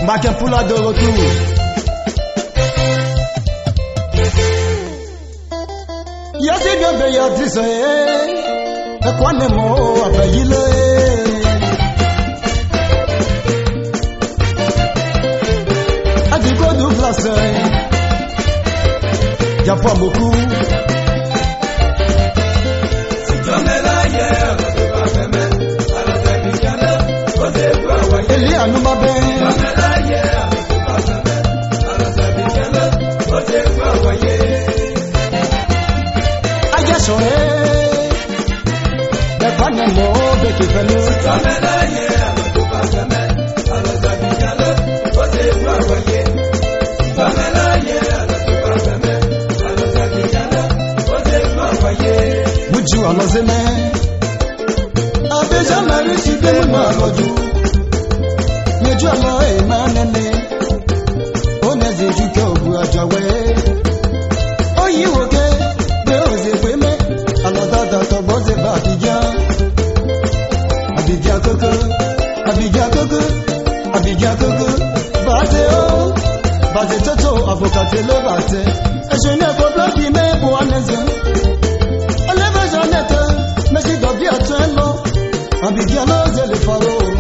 Maquin-Poula de retour. Yasi bien Béatrice, et quoi n'est mot à payer le. Adigo Douglas, y'a pas beaucoup. Elia Numabe Ayasore de Panamo de Kifelu Muju Amazeme Abeja Marisi de Maroju Jalo e manene oneze juke obu ajawe oyi woke be oze peme another that oboze ba abidjan koko base o base toto avocat le base e je ne ko bloki me bo aneze oleve jonete mesi dobi atelo abidjan no ze le faro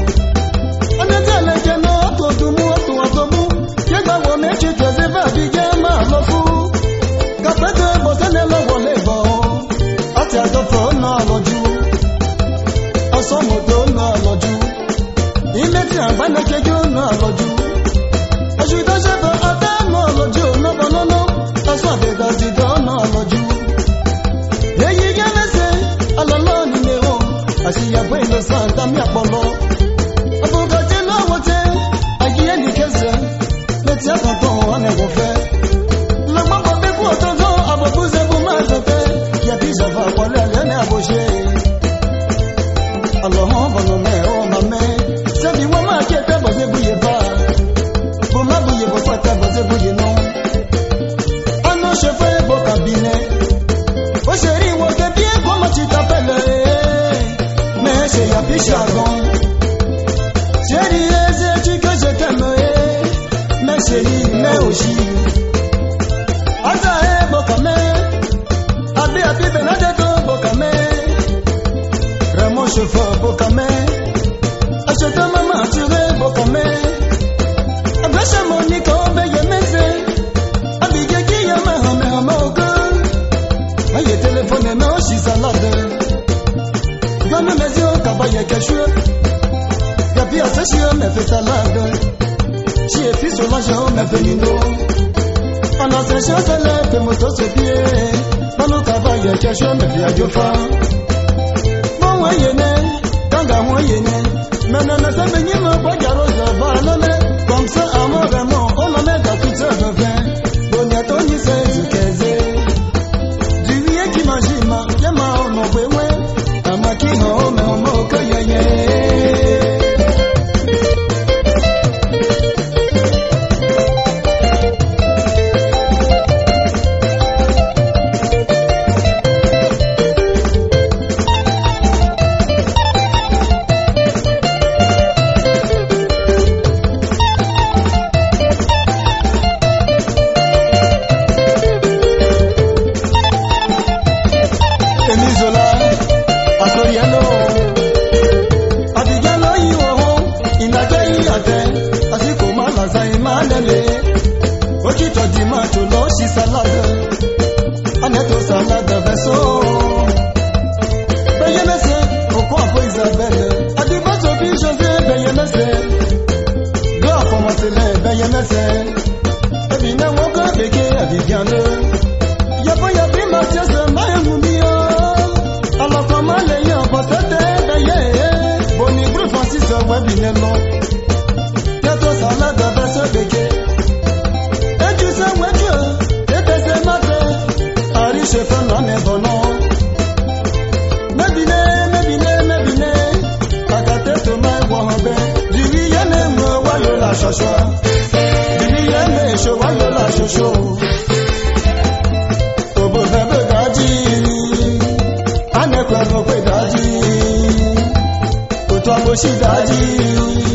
Cidade